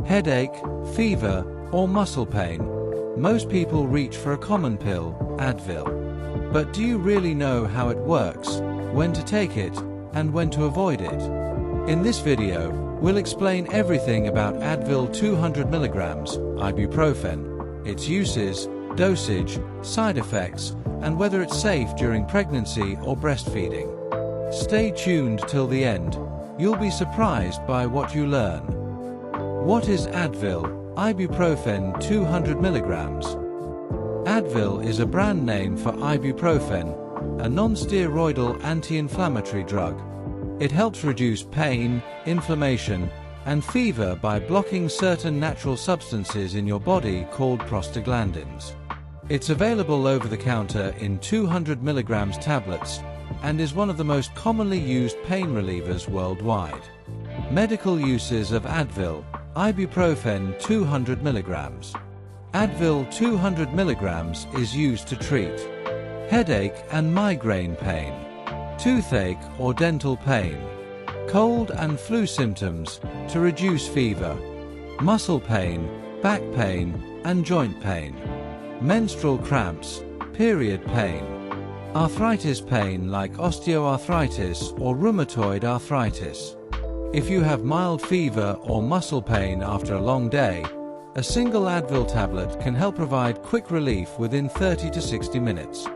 headache, fever, or muscle pain, most people reach for a common pill, Advil. But do you really know how it works, when to take it, and when to avoid it? In this video, we'll explain everything about Advil 200 mg, ibuprofen, its uses, dosage, side effects, and whether it's safe during pregnancy or breastfeeding. Stay tuned till the end. You'll be surprised by what you learn. What is Advil, ibuprofen 200 mg? Advil is a brand name for ibuprofen, a non-steroidal anti-inflammatory drug. It helps reduce pain, inflammation, and fever by blocking certain natural substances in your body called prostaglandins. It's available over the counter in 200 mg tablets and is one of the most commonly used pain relievers worldwide. Medical uses of Advil, ibuprofen 200 mg. Advil 200 mg is used to treat headache and migraine pain, toothache or dental pain, cold and flu symptoms to reduce fever, muscle pain, back pain, and joint pain, menstrual cramps, period pain, arthritis pain like osteoarthritis or rheumatoid arthritis. If you have mild fever or muscle pain after a long day, a single Advil tablet can help provide quick relief within 30 to 60 minutes.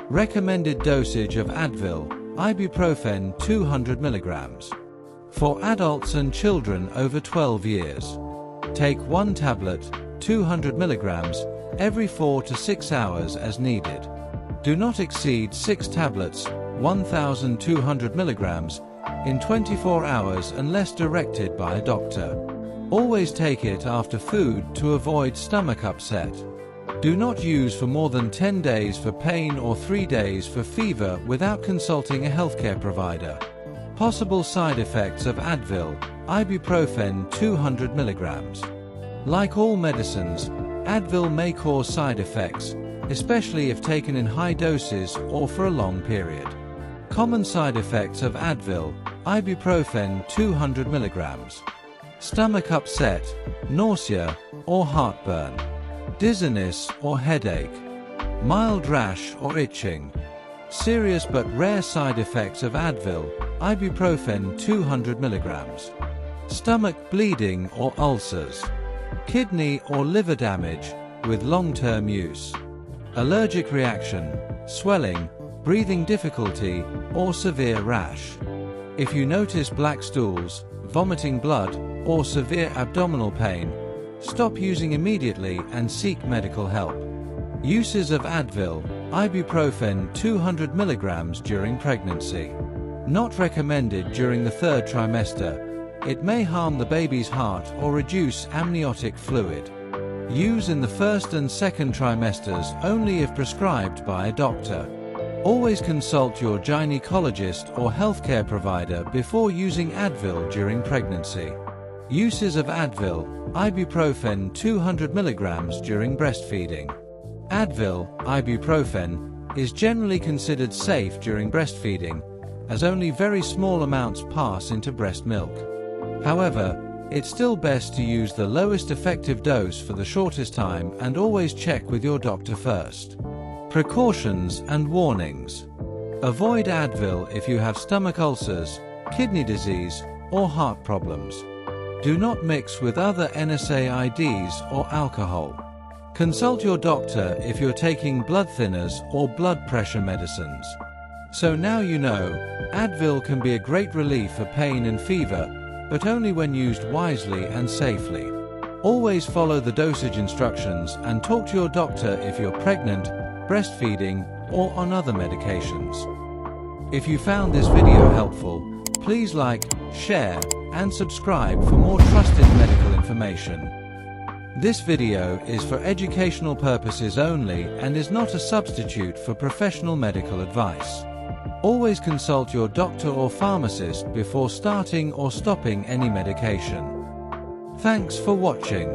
Recommended dosage of Advil, ibuprofen 200 mg. For adults and children over 12 years. Take one tablet, 200 mg, every 4 to 6 hours as needed. Do not exceed 6 tablets, 1,200 mg, in 24 hours unless directed by a doctor. Always take it after food to avoid stomach upset. Do not use for more than 10 days for pain or 3 days for fever without consulting a healthcare provider. Possible side effects of Advil, ibuprofen 200 mg. Like all medicines, Advil may cause side effects, especially if taken in high doses or for a long period. Common side effects of Advil, ibuprofen 200 mg. Stomach upset, nausea or heartburn, dizziness or headache, mild rash or itching. Serious but rare side effects of Advil, ibuprofen 200 mg. Stomach bleeding or ulcers, kidney or liver damage with long-term use, allergic reaction, swelling, breathing difficulty, or severe rash. If you notice black stools, vomiting blood, or severe abdominal pain, stop using immediately and seek medical help. Uses of Advil, ibuprofen 200 mg during pregnancy. Not recommended during the 3rd trimester. It may harm the baby's heart or reduce amniotic fluid. Use in the 1st and 2nd trimesters only if prescribed by a doctor. Always consult your gynecologist or healthcare provider before using Advil during pregnancy. Uses of Advil, ibuprofen 200 mg during breastfeeding. Advil, ibuprofen, is generally considered safe during breastfeeding, as only very small amounts pass into breast milk. However, it's still best to use the lowest effective dose for the shortest time and always check with your doctor first. Precautions and warnings. Avoid Advil if you have stomach ulcers, kidney disease, or heart problems. Do not mix with other NSAIDs or alcohol. Consult your doctor if you're taking blood thinners or blood pressure medicines. So now you know, Advil can be a great relief for pain and fever, but only when used wisely and safely. Always follow the dosage instructions and talk to your doctor if you're pregnant, breastfeeding, or on other medications. If you found this video helpful, please like, share, and subscribe for more trusted medical information. This video is for educational purposes only and is not a substitute for professional medical advice. Always consult your doctor or pharmacist before starting or stopping any medication. Thanks for watching.